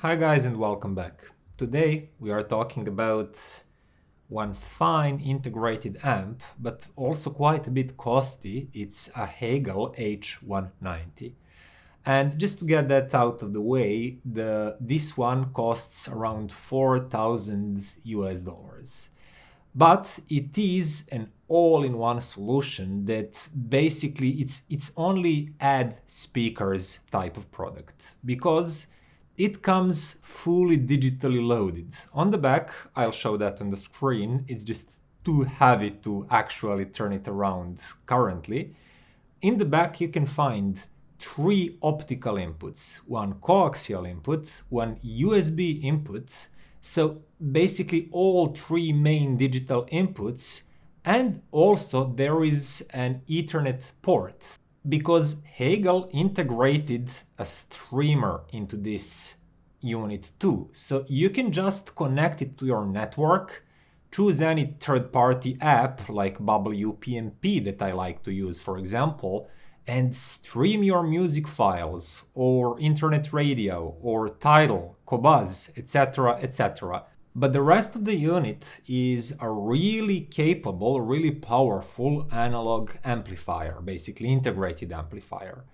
Hi guys and welcome back. Today we are talking about one fine integrated amp, but also quite a bit costly. It's a Hegel H190. And just to get that out of the way, this one costs around 4,000 US dollars. But it is an all-in-one solution that basically it's only add speakers type of product because it comes fully digitally loaded. On the back, I'll show that on the screen, it's just too heavy to actually turn it around currently. In the back you can find 3 optical inputs, 1 coaxial input, 1 USB input, so basically all 3 main digital inputs, and also there is an Ethernet port because Hegel integrated a streamer into this unit too. So you can just connect it to your network, choose any third-party app like WPMP that I like to use, for example, and stream your music files, or internet radio, or Tidal, Qobuz, etc., etc. But the rest of the unit is a really capable, really powerful analog amplifier, basically integrated amplifier.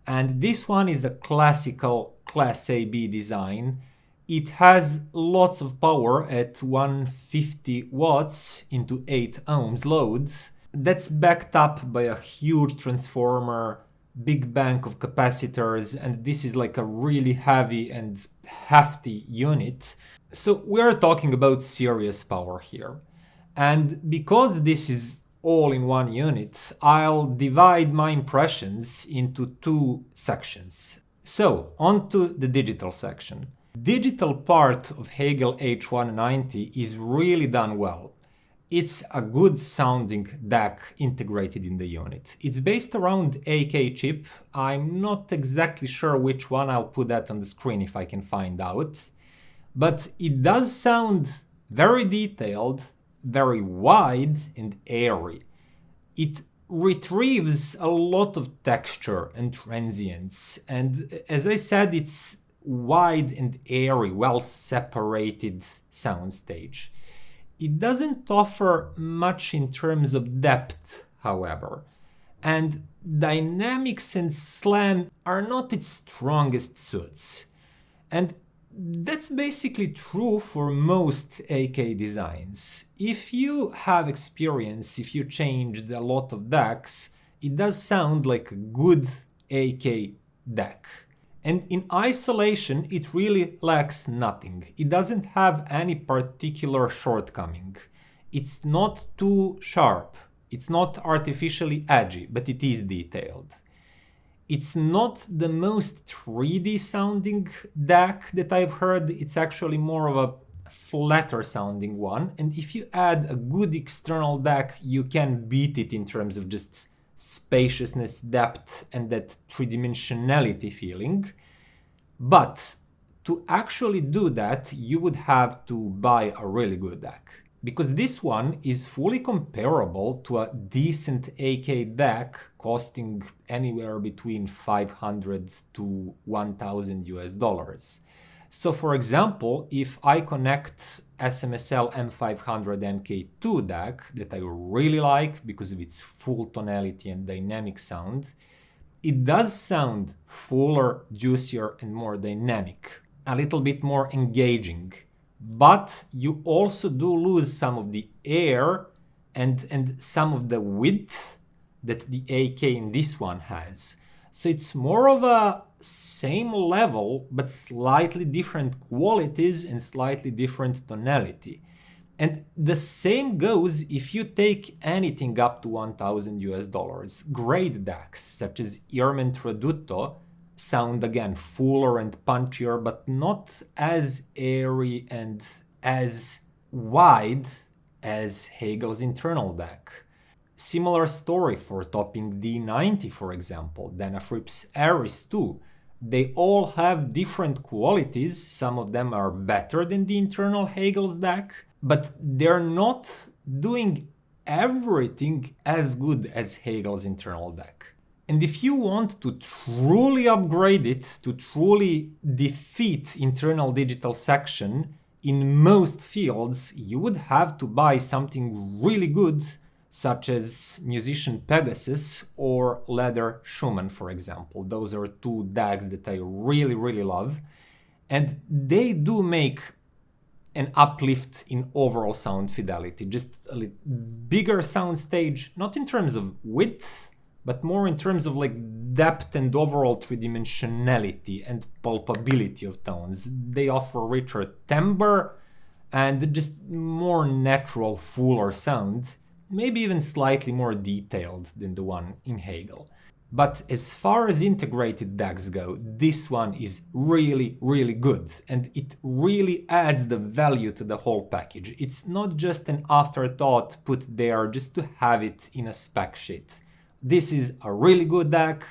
And this one is a classical Class AB design. It has lots of power at 150 watts into 8 ohms load. That's backed up by a huge transformer, big bank of capacitors, and this is like a really heavy and hefty unit. So we're talking about serious power here. And because this is all in one unit, I'll divide my impressions into 2 sections. So, onto the digital section. Digital part of Hegel H190 is really done well. It's a good sounding DAC integrated in the unit. It's based around AK chip. I'm not exactly sure which one. I'll put that on the screen if I can find out. But it does sound very detailed, very wide and airy. It retrieves a lot of texture and transients, and as I said, it's wide and airy, well separated soundstage. It doesn't offer much in terms of depth, however, and dynamics and slam are not its strongest suits. And that's basically true for most AK designs. If you have experience, if you changed a lot of DACs, it does sound like a good AK DAC. And in isolation, it really lacks nothing. It doesn't have any particular shortcoming. It's not too sharp. It's not artificially edgy, but it is detailed. It's not the most 3D sounding DAC that I've heard. It's actually more of a flatter sounding one. And if you add a good external DAC, you can beat it in terms of just spaciousness, depth, and that three-dimensionality feeling. But to actually do that, you would have to buy a really good DAC. Because this one is fully comparable to a decent AK DAC costing anywhere between 500 to 1,000 US dollars. So for example, if I connect SMSL M500 MK2 DAC that I really like because of its full tonality and dynamic sound, it does sound fuller, juicier, and more dynamic, a little bit more engaging. But you also do lose some of the air and some of the width that the AK in this one has. So it's more of a same level, but slightly different qualities and slightly different tonality. And the same goes if you take anything up to 1,000 US dollars. Great DACs, such as Irmen Tradutto, sound again fuller and punchier, but not as airy and as wide as Hegel's internal DAC. Similar story for topping D90, for example, Dana Fripp's Aris too. They all have different qualities. Some of them are better than the internal Hegel's DAC, but they're not doing everything as good as Hegel's internal DAC. And if you want to truly upgrade it, to truly defeat internal digital section in most fields, you would have to buy something really good, such as Musician Pegasus or Leather Schumann, for example. Those are two DAGs that I really, really love. And they do make an uplift in overall sound fidelity, just a bigger sound stage, not in terms of width, but more in terms of like depth and overall three-dimensionality and pulpability of tones. They offer richer timbre and just more natural, fuller sound, maybe even slightly more detailed than the one in Hegel. But as far as integrated DAGs go, this one is really, really good, and it really adds the value to the whole package. It's not just an afterthought put there just to have it in a spec sheet. This is a really good DAG.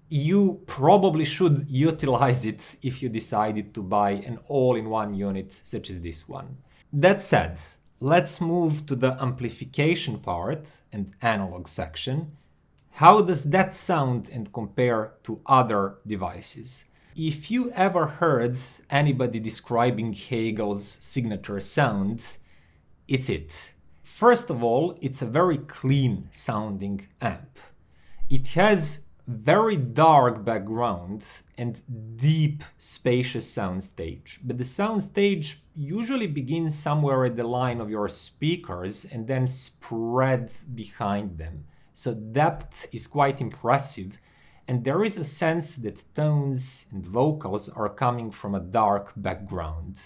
You probably should utilize it if you decided to buy an all-in-one unit such as this one. That said, let's move to the amplification part and analog section. How does that sound and compare to other devices? If you ever heard anybody describing Hegel's signature sound, it's it. First of all, it's a very clean sounding amp. It has very dark background and deep, spacious soundstage, but the soundstage usually begins somewhere at the line of your speakers and then spread behind them. So depth is quite impressive, and there is a sense that tones and vocals are coming from a dark background.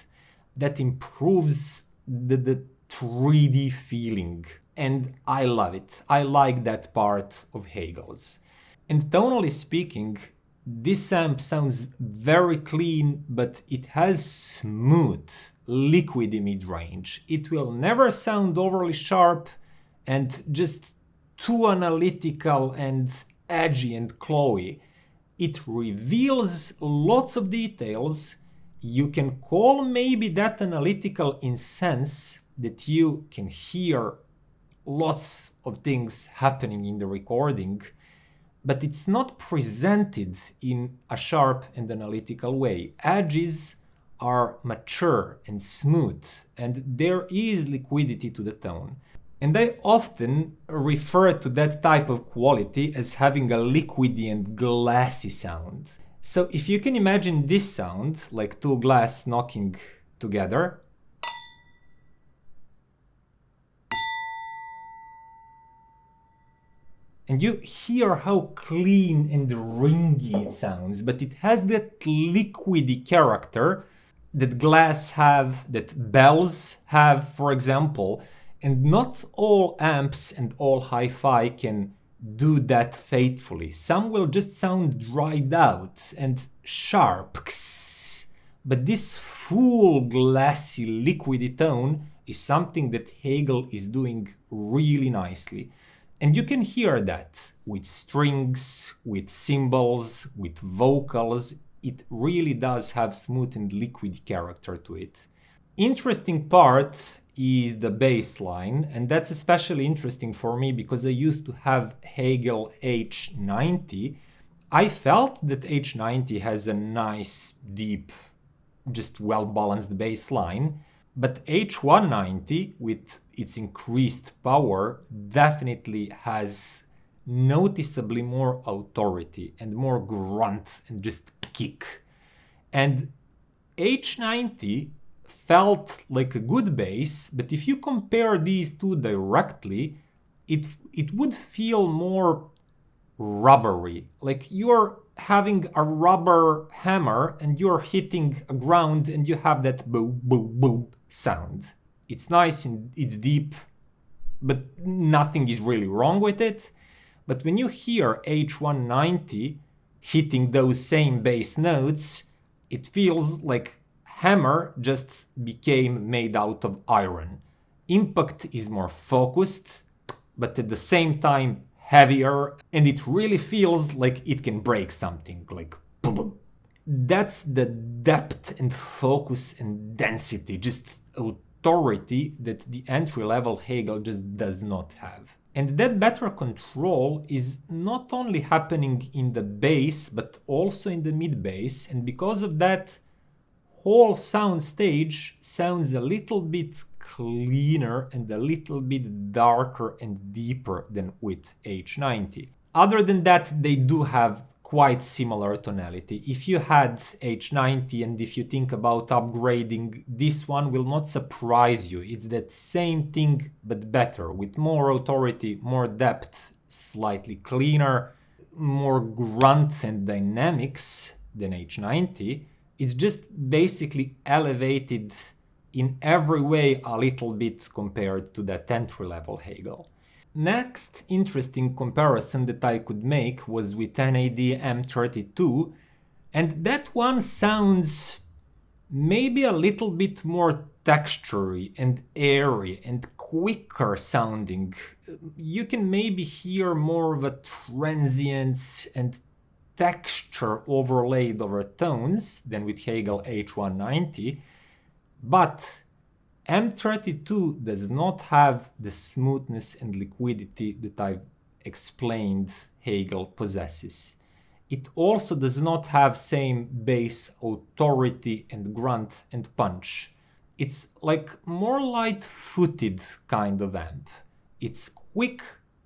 That improves the 3D feeling, and I love it. I like that part of Hegel's. And tonally speaking, this amp sounds very clean, but it has smooth, liquidy mid-range. It will never sound overly sharp and just too analytical and edgy and clawy. It reveals lots of details. You can call maybe that analytical in sense that you can hear lots of things happening in the recording, but it's not presented in a sharp and analytical way. Edges are mature and smooth, and there is liquidity to the tone. And I often refer to that type of quality as having a liquidy and glassy sound. So if you can imagine this sound, like two glass knocking together, and you hear how clean and ringy it sounds, but it has that liquidy character that glass have, that bells have, for example. And not all amps and all hi-fi can do that faithfully. Some will just sound dried out and sharp. But this full glassy liquidy tone is something that Hegel is doing really nicely. And you can hear that with strings, with cymbals, with vocals. It really does have smooth and liquid character to it. Interesting part is the bass line, and that's especially interesting for me because I used to have Hegel H90. I felt that H90 has a nice, deep, just well-balanced bass line, but H190, with its increased power, definitely has noticeably more authority and more grunt and just kick. And H90 felt like a good bass, but if you compare these two directly, it would feel more rubbery, like you're having a rubber hammer and you're hitting a ground and you have that boom, boom, boom sound. It's nice and it's deep, but nothing is really wrong with it. But when you hear H190 hitting those same bass notes, it feels like hammer just became made out of iron. Impact is more focused, but at the same time heavier, and it really feels like it can break something, like boom, boom. That's the depth and focus and density, just authority that the entry-level Hegel just does not have. And that better control is not only happening in the bass, but also in the mid-bass. And because of that, whole sound stage sounds a little bit cleaner and a little bit darker and deeper than with H90. Other than that, they do have quite similar tonality. If you had H90 and if you think about upgrading, this one will not surprise you. It's that same thing but better, with more authority, more depth, slightly cleaner, more grunt and dynamics than H90. It's just basically elevated in every way a little bit compared to that entry-level Hegel. Next interesting comparison that I could make was with NAD M32, and that one sounds maybe a little bit more textury and airy and quicker sounding. You can maybe hear more of a transience and texture overlaid over tones than with Hegel H190, but M32 does not have the smoothness and liquidity that I've explained Hegel possesses. It also does not have same bass authority and grunt and punch. It's like more light-footed kind of amp. It's quick,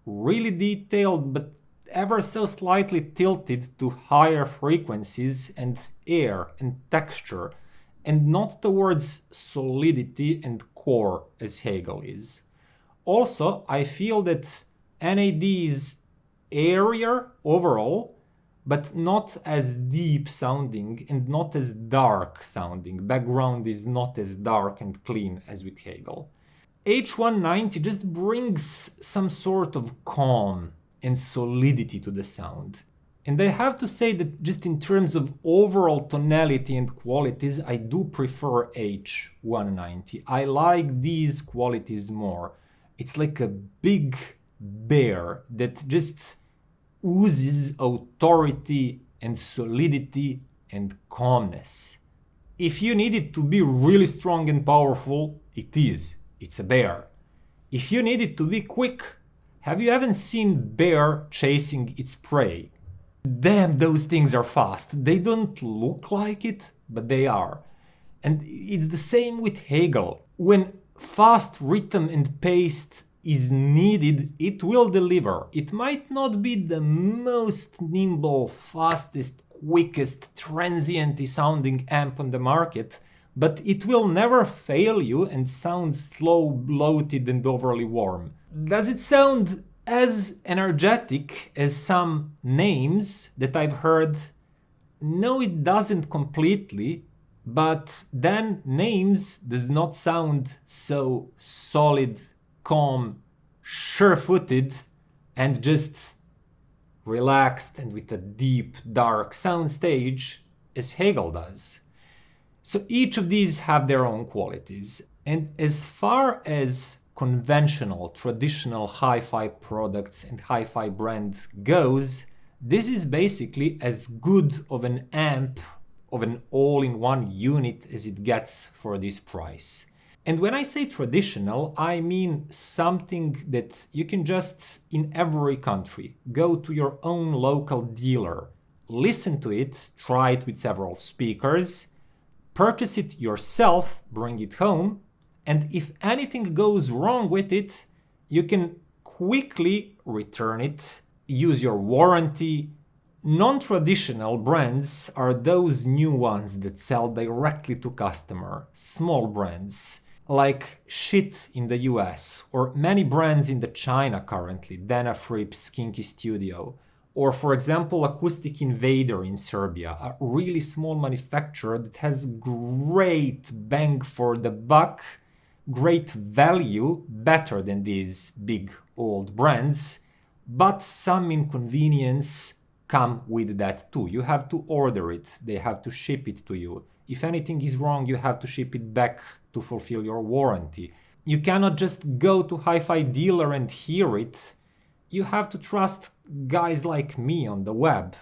really detailed, but ever so slightly tilted to higher frequencies and air and texture, and not towards solidity and core as Hegel is. Also, I feel that NAD is airier overall, but not as deep sounding and not as dark sounding. Background is not as dark and clean as with Hegel. H190 just brings some sort of calm and solidity to the sound. And I have to say that just in terms of overall tonality and qualities, I do prefer H190. I like these qualities more. It's like a big bear that just oozes authority and solidity and calmness. If you need it to be really strong and powerful, it is. It's a bear. If you need it to be quick, have you ever seen bear chasing its prey? Damn, those things are fast. They don't look like it, but they are. And it's the same with Hegel. When fast rhythm and pace is needed, it will deliver. It might not be the most nimble, fastest, quickest, transient sounding amp on the market, but it will never fail you and sound slow, bloated, and overly warm. Does it sound as energetic as some names that I've heard? No, it doesn't completely, but then names does not sound so solid, calm, sure-footed, and just relaxed and with a deep, dark sound stage as Hegel does. So each of these have their own qualities. And as far as conventional, traditional hi-fi products and hi-fi brand goes, this is basically as good of an amp, of an all-in-one unit as it gets for this price. And when I say traditional, I mean something that you can just, in every country, go to your own local dealer, listen to it, try it with several speakers, purchase it yourself, bring it home, and if anything goes wrong with it, you can quickly return it, use your warranty. Non-traditional brands are those new ones that sell directly to customer, small brands, like Shit in the US, or many brands in the China currently, Dana Fripp's Kinky Studio, or for example Acoustic Invader in Serbia, a really small manufacturer that has great bang for the buck, great value, better than these big old brands, but some inconvenience come with that too. You have to order it, they have to ship it to you. If anything is wrong, you have to ship it back to fulfill your warranty. You cannot just go to hi-fi dealer and hear it. You have to trust guys like me on the web.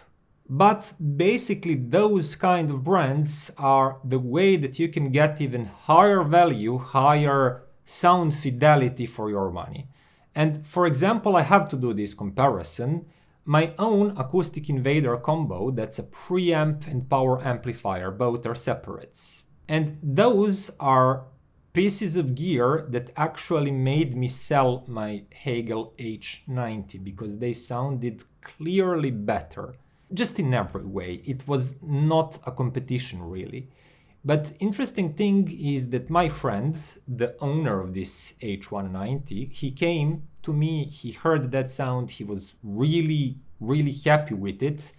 But basically those kind of brands are the way that you can get even higher value, higher sound fidelity for your money. And for example, I have to do this comparison. My own Acoustic Invader combo, that's a preamp and power amplifier, both are separates. And those are pieces of gear that actually made me sell my Hegel H90 because they sounded clearly better. Just in every way. It was not a competition really. But interesting thing is that my friend, the owner of this H190, he came to me, he heard that sound, he was really happy with it.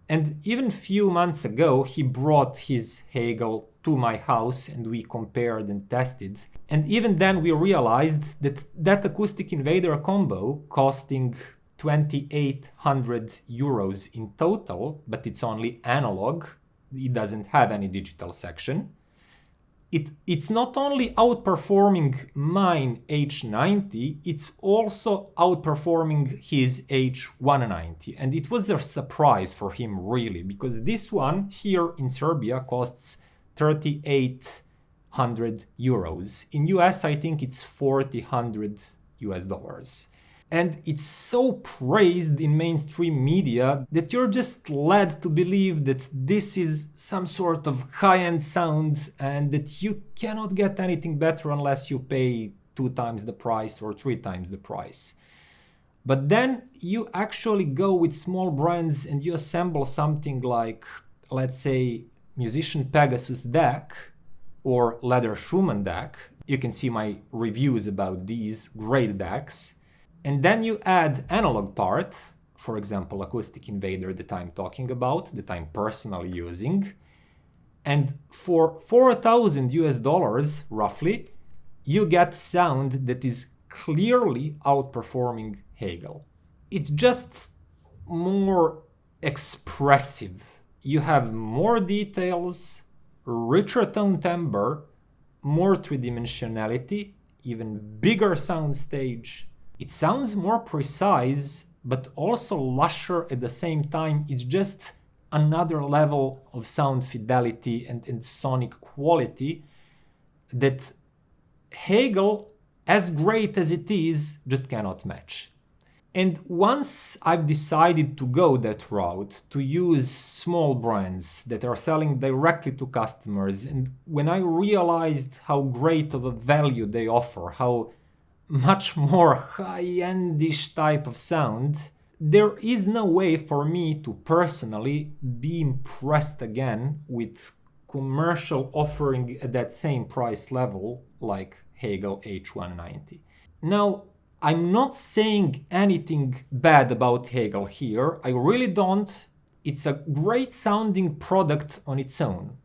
And even few months ago, he brought his Hegel to my house and we compared and tested. And even then we realized that that Acoustic Invader combo costing 2,800 euros in total, but it's only analog, it doesn't have any digital section. It's not only outperforming mine H90, it's also outperforming his H190. And it was a surprise for him really, because this one here in Serbia costs 3,800 euros. In US, I think it's 4,000 US dollars. And it's so praised in mainstream media that you're just led to believe that this is some sort of high-end sound and that you cannot get anything better unless you pay 2 times the price or 3 times the price. But then you actually go with small brands and you assemble something like, let's say, Musician Pegasus DAC or Leather Schumann DAC. You can see my reviews about these great DACs. And then you add analog part, for example, Acoustic Invader that I'm talking about, that I'm personally using. And for 4,000 US dollars, roughly, you get sound that is clearly outperforming Hegel. It's just more expressive. You have more details, richer tone timbre, more three-dimensionality, even bigger sound stage. It sounds more precise, but also lusher at the same time. It's just another level of sound fidelity and sonic quality that Hegel, as great as it is, just cannot match. And once I've decided to go that route, to use small brands that are selling directly to customers, and when I realized how great of a value they offer, how much more high-endish type of sound, there is no way for me to personally be impressed again with commercial offering at that same price level like Hegel H190. Now, I'm not saying anything bad about Hegel here, I really don't. It's a great sounding product on its own.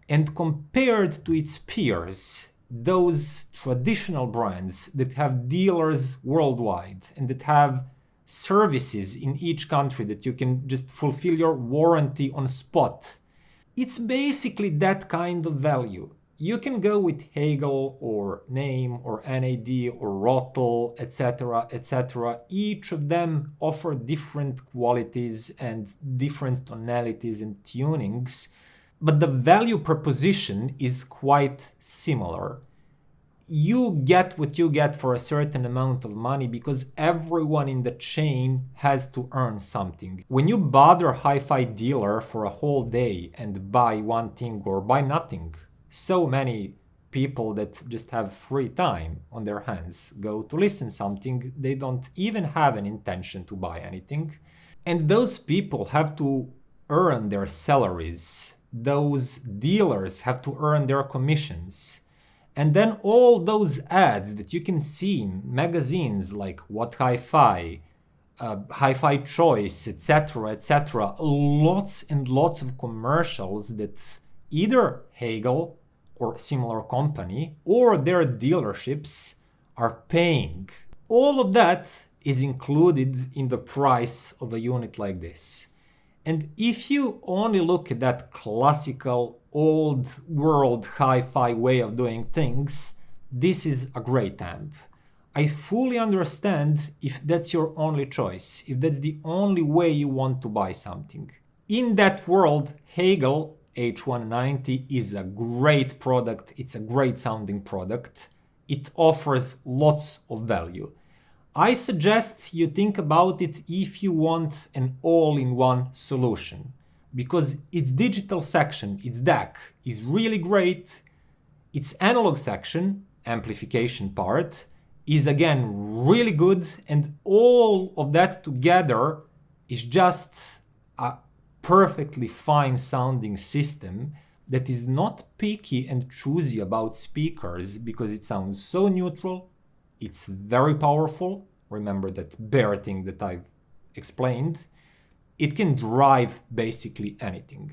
And compared to its peers, those traditional brands that have dealers worldwide and that have services in each country that you can just fulfill your warranty on spot, it's basically that kind of value. You can go with Hegel or Name or NAD or Rottle, etc., etc. Each of them offer different qualities and different tonalities and tunings, but the value proposition is quite similar. You get what you get for a certain amount of money because everyone in the chain has to earn something. When you bother a hi-fi dealer for a whole day and buy one thing or buy nothing, so many people that just have free time on their hands go to listen something, they don't even have an intention to buy anything. And those people have to earn their salaries. Those dealers have to earn their commissions. And then all those ads that you can see in magazines like What Hi-Fi, Hi-Fi Choice, etc., etc., lots and lots of commercials that either Hegel or similar company or their dealerships are paying. All of that is included in the price of a unit like this. And if you only look at that classical old world hi-fi way of doing things, this is a great amp. I fully understand if that's your only choice, if that's the only way you want to buy something. In that world, Hegel H190 is a great product, it's a great sounding product. It offers lots of value. I suggest you think about it if you want an all-in-one solution, because its digital section, its DAC, is really great. Its analog section, amplification part, is again really good, and all of that together is just a perfectly fine sounding system that is not picky and choosy about speakers because it sounds so neutral. It's very powerful. Remember that bare thing that I've explained. It can drive basically anything.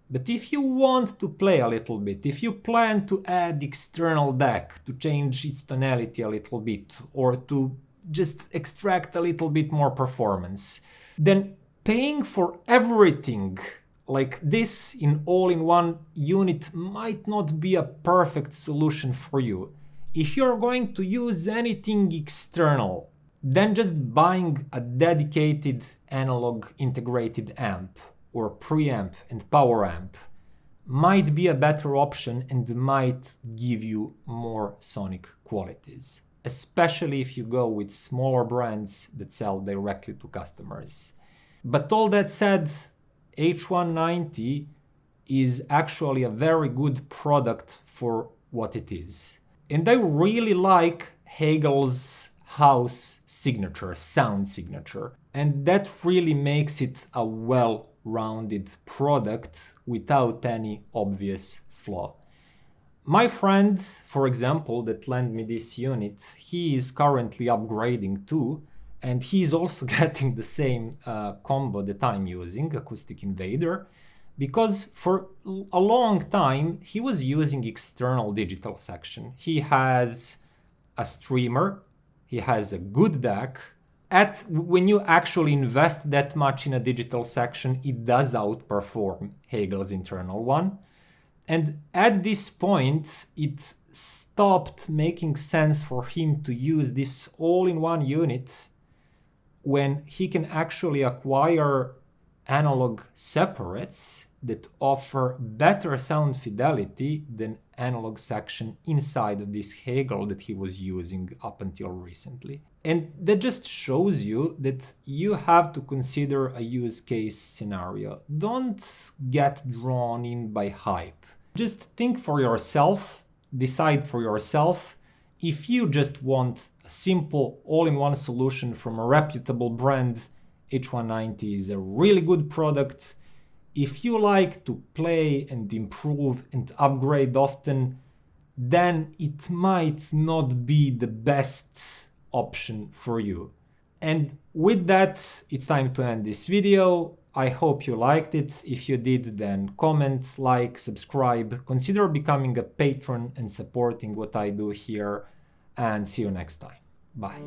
But if you want to play a little bit, if you plan to add external DAC to change its tonality a little bit, or to just extract a little bit more performance, then paying for everything like this in all-in-one unit might not be a perfect solution for you. If you're going to use anything external, then just buying a dedicated analog integrated amp or preamp and power amp might be a better option and might give you more sonic qualities, especially if you go with smaller brands that sell directly to customers. But all that said, H190 is actually a very good product for what it is. And I really like Hegel's house signature, sound signature, and that really makes it a well-rounded product without any obvious flaw. My friend, for example, that lent me this unit, he is currently upgrading too, and he's also getting the same combo that I'm using, Acoustic Invader, because for a long time he was using external digital section. He has a streamer, he has a good DAC. When you actually invest that much in a digital section, it does outperform Hegel's internal one. And at this point, it stopped making sense for him to use this all-in-one unit when he can actually acquire analog separates that offer better sound fidelity than analog section inside of this Hegel that he was using up until recently. And that just shows you that you have to consider a use case scenario. Don't get drawn in by hype. Just think for yourself, decide for yourself. If you just want a simple all-in-one solution from a reputable brand, H190 is a really good product. If you like to play and improve and upgrade often, then it might not be the best option for you. And with that, it's time to end this video. I hope you liked it. If you did, then comment, like, subscribe, consider becoming a patron and supporting what I do here, and see you next time. Bye.